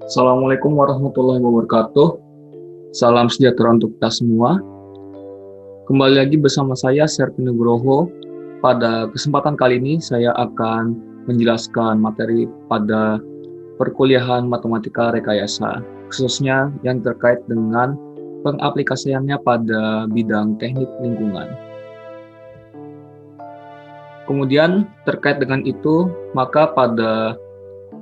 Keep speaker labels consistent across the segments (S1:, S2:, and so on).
S1: Assalamualaikum warahmatullahi wabarakatuh. Salam sejahtera untuk kita semua. Kembali lagi bersama saya, Serpi Nugroho. Pada kesempatan kali ini, saya akan menjelaskan materi pada perkuliahan matematika rekayasa, khususnya yang terkait dengan pengaplikasiannya pada bidang teknik lingkungan. Kemudian, terkait dengan itu, maka pada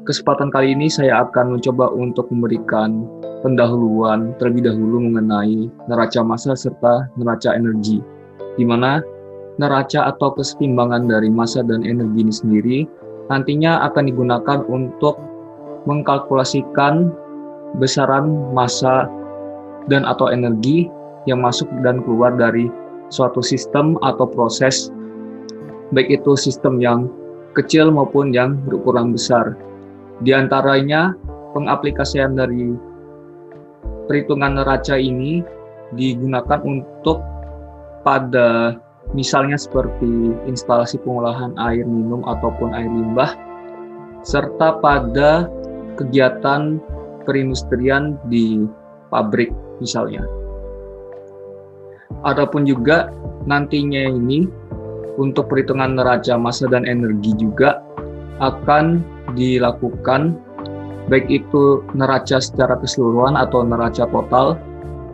S1: kesempatan kali ini saya akan mencoba untuk memberikan pendahuluan terlebih dahulu mengenai neraca massa serta neraca energi, di mana neraca atau kesetimbangan dari massa dan energi ini sendiri nantinya akan digunakan untuk mengkalkulasikan besaran massa dan atau energi yang masuk dan keluar dari suatu sistem atau proses, baik itu sistem yang kecil maupun yang berukuran besar. Di antaranya, pengaplikasian dari perhitungan neraca ini digunakan untuk pada misalnya seperti instalasi pengolahan air minum ataupun air limbah, serta pada kegiatan perindustrian di pabrik misalnya. Adapun juga nantinya ini untuk perhitungan neraca massa dan energi juga akan dilakukan baik itu neraca secara keseluruhan atau neraca total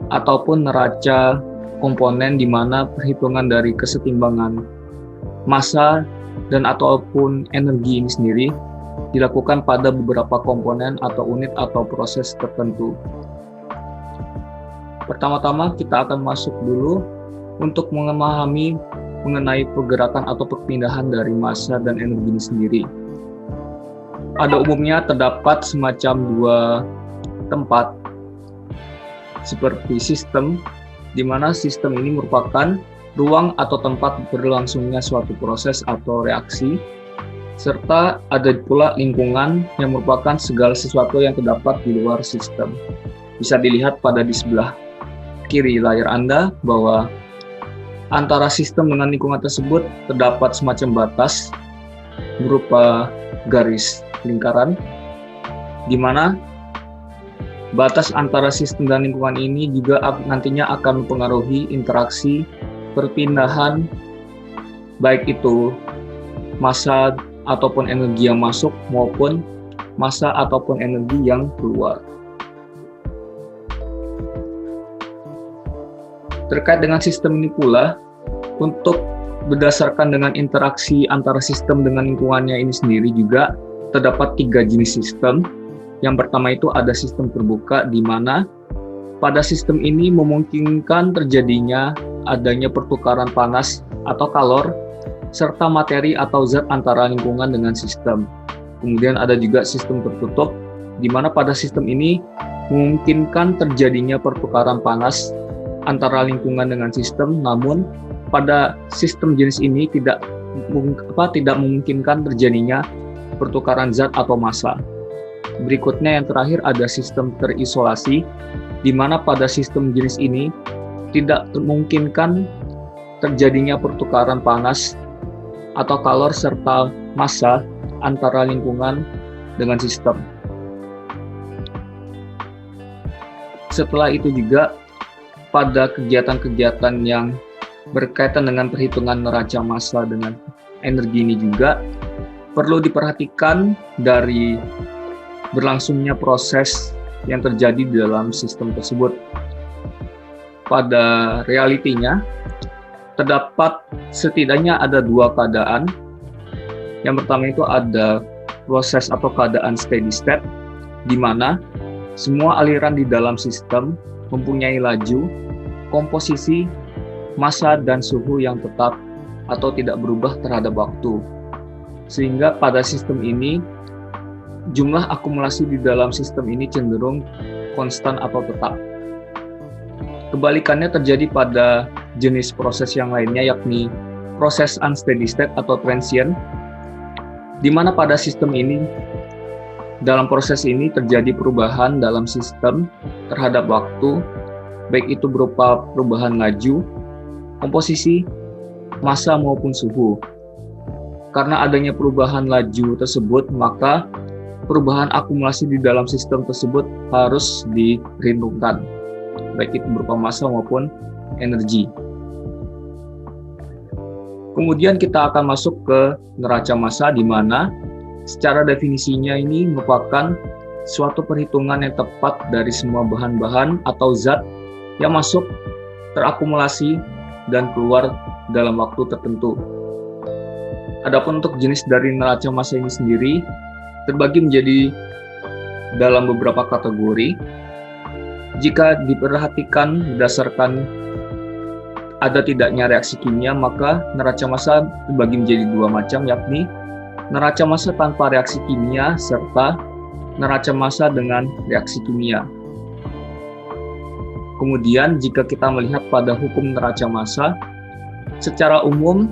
S1: ataupun neraca komponen, di mana perhitungan dari kesetimbangan massa dan ataupun energi ini sendiri dilakukan pada beberapa komponen atau unit atau proses tertentu. Pertama-tama kita akan masuk dulu untuk memahami mengenai pergerakan atau perpindahan dari massa dan energi ini sendiri. Pada umumnya terdapat semacam dua tempat seperti sistem, di mana sistem ini merupakan ruang atau tempat berlangsungnya suatu proses atau reaksi, serta ada pula lingkungan yang merupakan segala sesuatu yang terdapat di luar sistem. Bisa dilihat pada di sebelah kiri layar Anda bahwa antara sistem dengan lingkungan tersebut terdapat semacam batas berupa garis lingkaran, di mana batas antara sistem dan lingkungan ini juga nantinya akan mempengaruhi interaksi perpindahan baik itu massa ataupun energi yang masuk maupun massa ataupun energi yang keluar. Terkait dengan sistem ini pula, untuk berdasarkan dengan interaksi antara sistem dengan lingkungannya ini sendiri juga terdapat 3 jenis sistem. Yang pertama itu ada sistem terbuka, di mana pada sistem ini memungkinkan terjadinya adanya pertukaran panas atau kalor serta materi atau zat antara lingkungan dengan sistem. Kemudian ada juga sistem tertutup, di mana pada sistem ini memungkinkan terjadinya pertukaran panas antara lingkungan dengan sistem, namun pada sistem jenis ini tidak memungkinkan terjadinya pertukaran zat atau massa. Berikutnya yang terakhir ada sistem terisolasi, di mana pada sistem jenis ini tidak memungkinkan terjadinya pertukaran panas atau kalor serta massa antara lingkungan dengan sistem. Setelah itu juga pada kegiatan-kegiatan yang berkaitan dengan perhitungan neraca massa dengan energi ini juga perlu diperhatikan dari berlangsungnya proses yang terjadi di dalam sistem tersebut. Pada realitinya, terdapat setidaknya ada 2 keadaan. Yang pertama itu ada proses atau keadaan steady state, di mana semua aliran di dalam sistem mempunyai laju, komposisi, massa, dan suhu yang tetap atau tidak berubah terhadap waktu. Sehingga pada sistem ini, jumlah akumulasi di dalam sistem ini cenderung konstan atau tetap. Kebalikannya terjadi pada jenis proses yang lainnya, yakni proses unsteady state atau transient, di mana pada sistem ini, dalam proses ini terjadi perubahan dalam sistem terhadap waktu, baik itu berupa perubahan laju, komposisi, massa maupun suhu. Karena adanya perubahan laju tersebut, maka perubahan akumulasi di dalam sistem tersebut harus diperhitungkan, baik itu berupa massa maupun energi. Kemudian kita akan masuk ke neraca massa, di mana secara definisinya ini merupakan suatu perhitungan yang tepat dari semua bahan-bahan atau zat yang masuk, terakumulasi, dan keluar dalam waktu tertentu. Adapun untuk jenis dari neraca massa ini sendiri terbagi menjadi dalam beberapa kategori. Jika diperhatikan berdasarkan ada tidaknya reaksi kimia, maka neraca massa terbagi menjadi dua macam, yakni neraca massa tanpa reaksi kimia serta neraca massa dengan reaksi kimia. Kemudian jika kita melihat pada hukum neraca massa, secara umum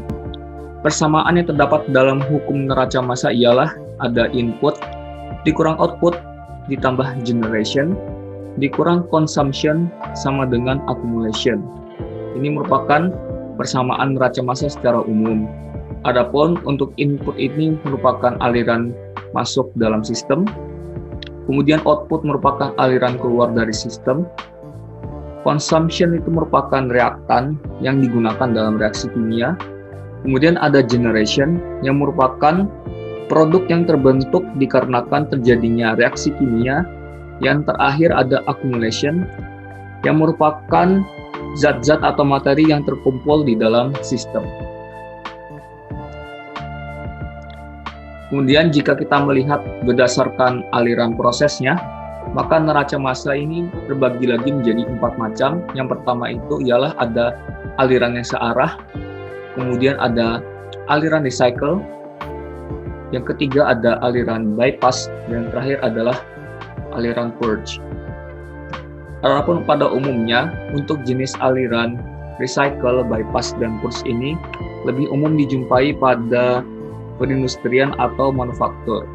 S1: persamaan yang terdapat dalam hukum neraca massa ialah ada input dikurang output ditambah generation dikurang consumption sama dengan accumulation. Ini merupakan persamaan neraca massa secara umum. Adapun untuk input ini merupakan aliran masuk dalam sistem, kemudian output merupakan aliran keluar dari sistem, consumption itu merupakan reaktan yang digunakan dalam reaksi kimia, kemudian ada generation yang merupakan produk yang terbentuk dikarenakan terjadinya reaksi kimia, yang terakhir ada accumulation yang merupakan zat-zat atau materi yang terkumpul di dalam sistem. Kemudian jika kita melihat berdasarkan aliran prosesnya, maka neraca massa ini terbagi lagi menjadi 4 macam. Yang pertama itu ialah ada aliran yang searah, kemudian ada aliran recycle, yang ketiga ada aliran bypass, dan terakhir adalah aliran purge. Adapun pada umumnya, untuk jenis aliran recycle, bypass, dan purge ini lebih umum dijumpai pada perindustrian atau manufaktur.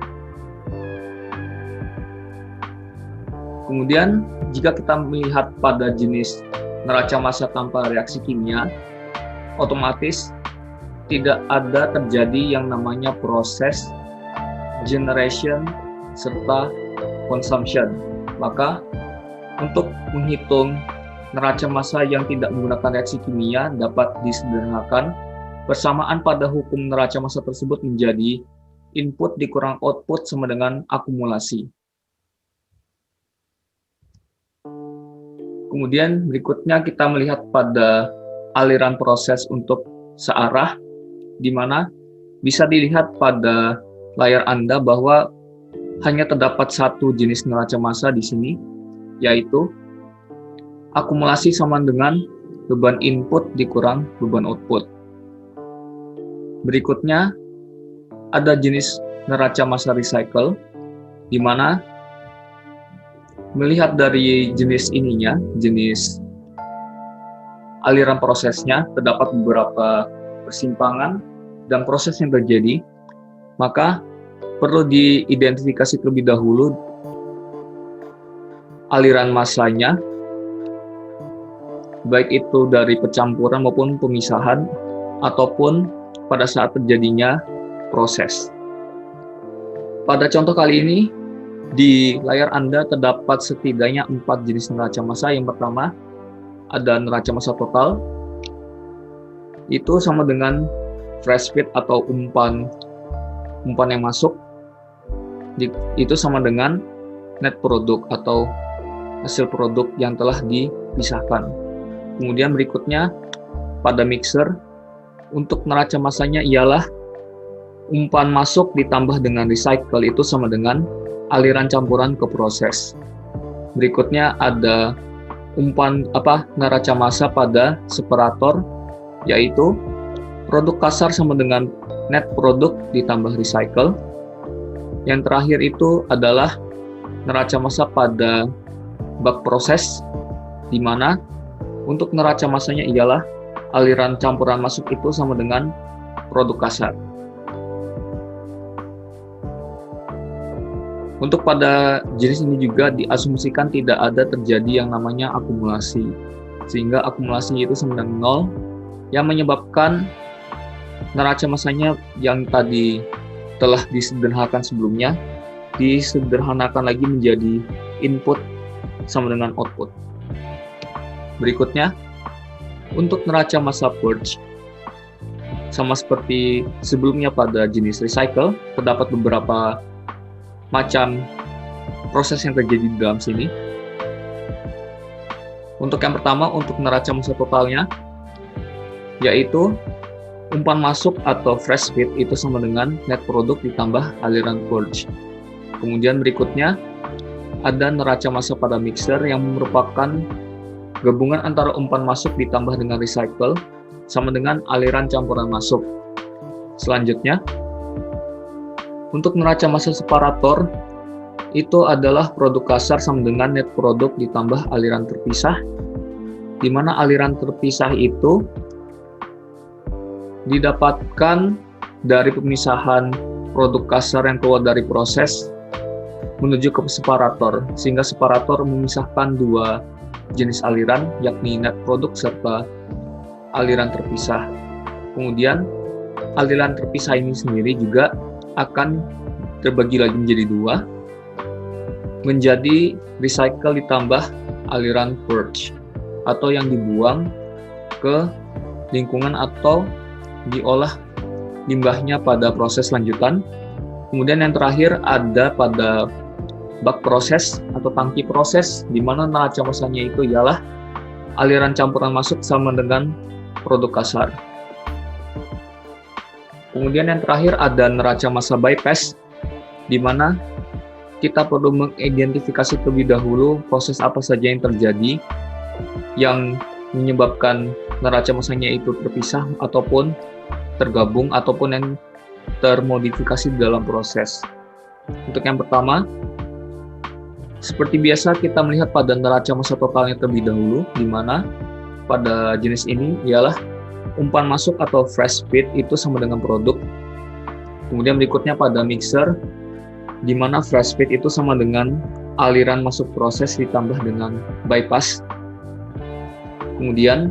S1: Kemudian, jika kita melihat pada jenis neraca massa tanpa reaksi kimia, otomatis tidak ada terjadi yang namanya proses, generation, serta consumption. Maka, untuk menghitung neraca massa yang tidak menggunakan reaksi kimia dapat disederhanakan. Persamaan pada hukum neraca massa tersebut menjadi input dikurang output sama dengan akumulasi. Kemudian berikutnya kita melihat pada aliran proses untuk searah, di mana bisa dilihat pada layar Anda bahwa hanya terdapat satu jenis neraca massa di sini, yaitu akumulasi sama dengan beban input dikurang beban output. Berikutnya ada jenis neraca massa recycle, di mana melihat dari jenis ininya, jenis aliran prosesnya, terdapat beberapa persimpangan dan proses yang terjadi, maka perlu diidentifikasi terlebih dahulu aliran massanya, baik itu dari pencampuran maupun pemisahan, ataupun pada saat terjadinya proses. Pada contoh kali ini, di layar Anda terdapat setidaknya 4 jenis neraca massa. Yang pertama, ada neraca massa total, itu sama dengan fresh feed atau umpan yang masuk, itu sama dengan net produk atau hasil produk yang telah dipisahkan. Kemudian berikutnya pada mixer, untuk neraca massanya ialah umpan masuk ditambah dengan recycle, itu sama dengan aliran campuran ke proses. Berikutnya ada neraca massa pada separator, yaitu produk kasar sama dengan net produk ditambah recycle. Yang terakhir itu adalah neraca massa pada bak proses, di mana untuk neraca massanya ialah aliran campuran masuk itu sama dengan produk kasar. Untuk pada jenis ini juga diasumsikan tidak ada terjadi yang namanya akumulasi, sehingga akumulasinya itu sama dengan 0, yang menyebabkan neraca massanya yang tadi telah disederhanakan sebelumnya disederhanakan lagi menjadi input sama dengan output. Berikutnya, untuk neraca massa purge, sama seperti sebelumnya pada jenis recycle, terdapat beberapa macam proses yang terjadi di dalam sini. Untuk yang pertama, untuk neraca massa totalnya, yaitu umpan masuk atau fresh feed itu sama dengan net product ditambah aliran purge. Kemudian berikutnya, ada neraca massa pada mixer yang merupakan gabungan antara umpan masuk ditambah dengan recycle sama dengan aliran campuran masuk. Selanjutnya, untuk neraca massa separator, itu adalah produk kasar sama dengan net produk ditambah aliran terpisah, di mana aliran terpisah itu didapatkan dari pemisahan produk kasar yang keluar dari proses menuju ke separator, sehingga separator memisahkan dua jenis aliran, yakni net produk serta aliran terpisah. Kemudian, aliran terpisah ini sendiri juga akan terbagi lagi menjadi dua, menjadi recycle ditambah aliran purge, atau yang dibuang ke lingkungan atau diolah limbahnya pada proses lanjutan. Kemudian yang terakhir ada pada bak proses atau tangki proses, di mana neraca massanya itu ialah aliran campuran masuk sama dengan produk kasar. Kemudian yang terakhir ada neraca massa bypass, di mana kita perlu mengidentifikasi terlebih dahulu proses apa saja yang terjadi yang menyebabkan neraca massanya itu terpisah ataupun tergabung ataupun yang termodifikasi dalam proses. Untuk yang pertama, seperti biasa kita melihat pada neraca massa totalnya terlebih dahulu, di mana pada jenis ini ialah umpan masuk atau fresh feed itu sama dengan produk. Kemudian berikutnya pada mixer, di mana fresh feed itu sama dengan aliran masuk proses ditambah dengan bypass. Kemudian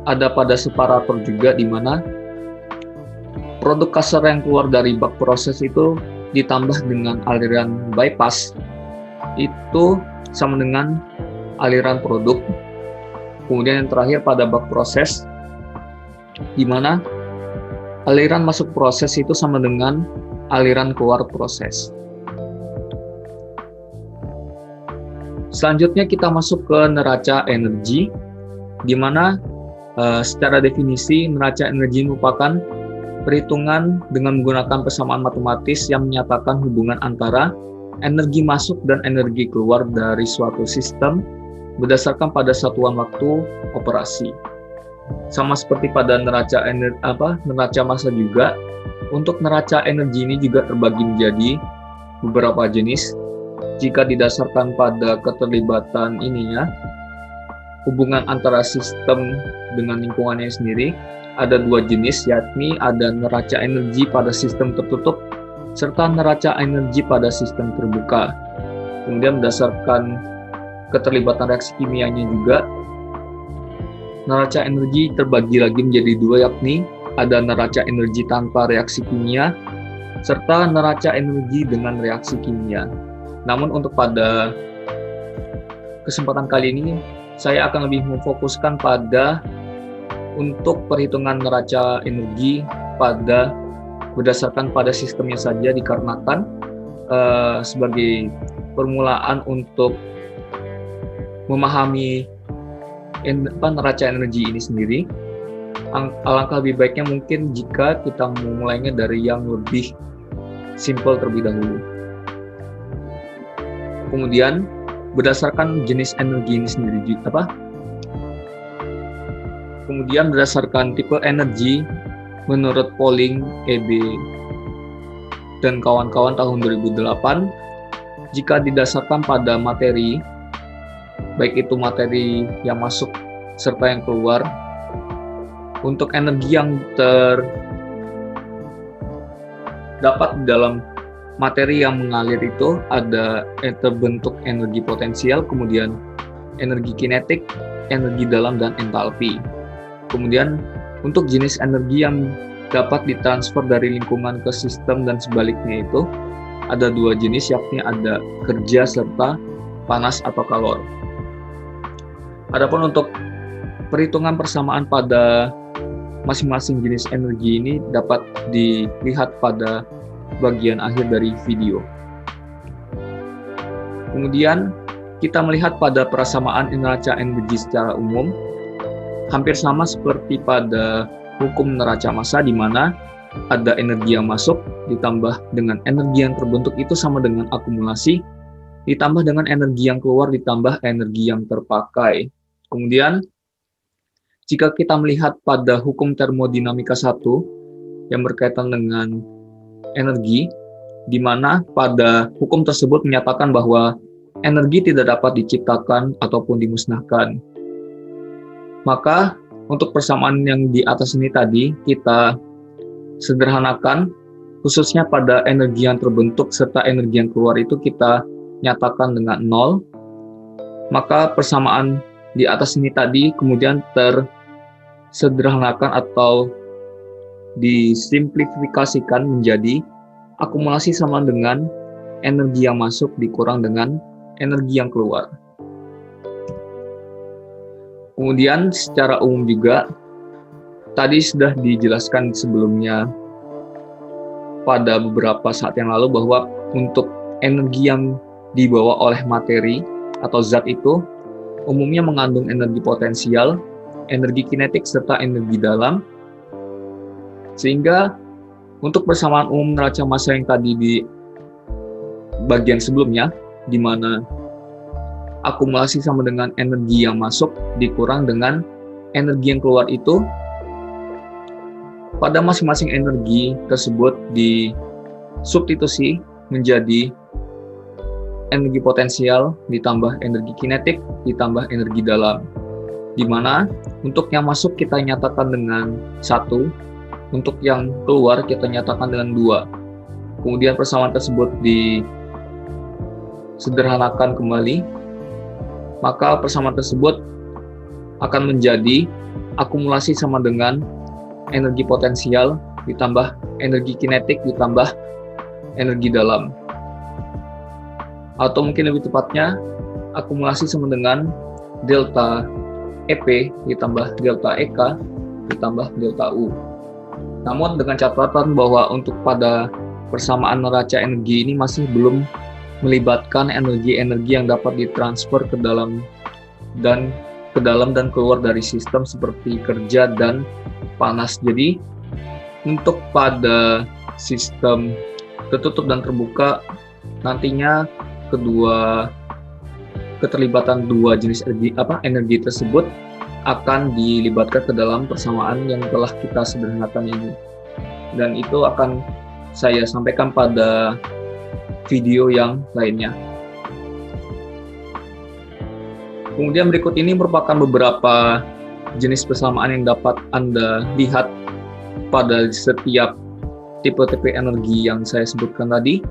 S1: ada pada separator juga, di mana produk kasar yang keluar dari bak proses itu ditambah dengan aliran bypass, itu sama dengan aliran produk. Kemudian yang terakhir pada bak proses, di mana aliran masuk proses itu sama dengan aliran keluar proses. Selanjutnya kita masuk ke neraca energi, di mana secara definisi neraca energi merupakan perhitungan dengan menggunakan persamaan matematis yang menyatakan hubungan antara energi masuk dan energi keluar dari suatu sistem berdasarkan pada satuan waktu operasi. Sama seperti pada neraca massa juga, untuk neraca energi ini juga terbagi menjadi beberapa jenis. Jika didasarkan pada keterlibatan hubungan antara sistem dengan lingkungannya sendiri, ada dua jenis, yakni ada neraca energi pada sistem tertutup serta neraca energi pada sistem terbuka. Kemudian berdasarkan keterlibatan reaksi kimianya juga, neraca energi terbagi lagi menjadi dua, yakni ada neraca energi tanpa reaksi kimia serta neraca energi dengan reaksi kimia. Namun untuk pada kesempatan kali ini, saya akan lebih memfokuskan pada untuk perhitungan neraca energi berdasarkan pada sistemnya saja, dikarenakan sebagai permulaan untuk memahami neraca energi ini sendiri, alangkah lebih baiknya mungkin jika kita memulainya dari yang lebih simple terlebih dahulu. Kemudian berdasarkan jenis energi ini sendiri kemudian berdasarkan tipe energi menurut polling EB dan kawan-kawan tahun 2008, jika didasarkan pada materi, baik itu materi yang masuk serta yang keluar, untuk energi yang terdapat dalam materi yang mengalir itu ada terbentuk energi potensial, kemudian energi kinetik, energi dalam, dan entalpi. Kemudian untuk jenis energi yang dapat ditransfer dari lingkungan ke sistem dan sebaliknya itu ada dua jenis, yakni ada kerja serta panas atau kalor. Adapun untuk perhitungan persamaan pada masing-masing jenis energi ini dapat dilihat pada bagian akhir dari video. Kemudian kita melihat pada persamaan neraca energi secara umum, hampir sama seperti pada hukum neraca massa, di mana ada energi yang masuk ditambah dengan energi yang terbentuk itu sama dengan akumulasi, ditambah dengan energi yang keluar ditambah energi yang terpakai. Kemudian jika kita melihat pada hukum termodinamika 1 yang berkaitan dengan energi, di mana pada hukum tersebut menyatakan bahwa energi tidak dapat diciptakan ataupun dimusnahkan. Maka untuk persamaan yang di atas ini tadi kita sederhanakan, khususnya pada energi yang terbentuk serta energi yang keluar itu kita nyatakan dengan 0. Maka persamaan di atas ini tadi kemudian tersederhanakan atau disimplifikasikan menjadi akumulasi sama dengan energi yang masuk dikurang dengan energi yang keluar. Kemudian secara umum juga tadi sudah dijelaskan sebelumnya pada beberapa saat yang lalu bahwa untuk energi yang dibawa oleh materi atau zat itu umumnya mengandung energi potensial, energi kinetik, serta energi dalam. Sehingga untuk persamaan umum neraca massa yang tadi di bagian sebelumnya, di mana akumulasi sama dengan energi yang masuk dikurang dengan energi yang keluar itu, pada masing-masing energi tersebut disubstitusi menjadi energi potensial ditambah energi kinetik ditambah energi dalam, di mana untuk yang masuk kita nyatakan dengan 1, untuk yang keluar kita nyatakan dengan 2. Kemudian persamaan tersebut disederhanakan kembali, maka persamaan tersebut akan menjadi akumulasi sama dengan energi potensial ditambah energi kinetik ditambah energi dalam. Atau mungkin lebih tepatnya, akumulasi sama dengan delta EP ditambah delta EK ditambah delta U. Namun dengan catatan bahwa untuk pada persamaan neraca energi ini masih belum melibatkan energi-energi yang dapat ditransfer ke dalam dan keluar dari sistem seperti kerja dan panas. Jadi untuk pada sistem tertutup dan terbuka nantinya keterlibatan dua jenis energi tersebut akan dilibatkan ke dalam persamaan yang telah kita sederhanakan ini, dan itu akan saya sampaikan pada video yang lainnya. Kemudian berikut ini merupakan beberapa jenis persamaan yang dapat Anda lihat pada setiap tipe-tipe energi yang saya sebutkan tadi.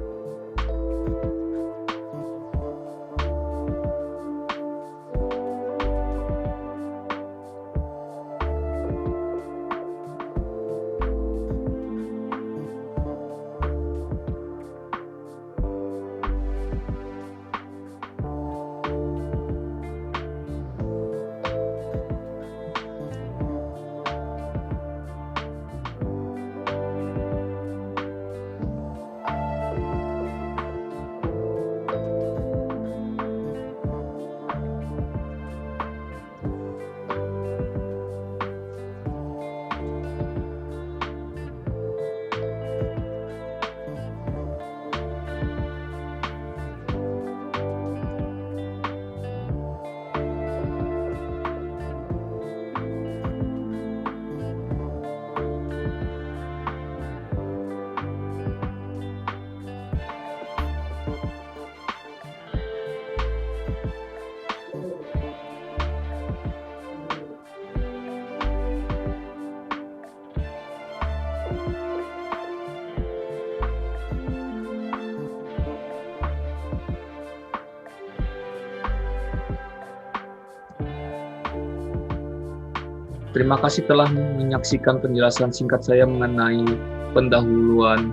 S1: Terima kasih telah menyaksikan penjelasan singkat saya mengenai pendahuluan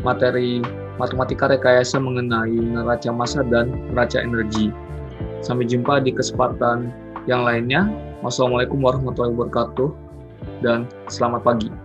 S1: materi matematika rekayasa mengenai neraca massa dan neraca energi. Sampai jumpa di kesempatan yang lainnya. Wassalamualaikum warahmatullahi wabarakatuh dan selamat pagi.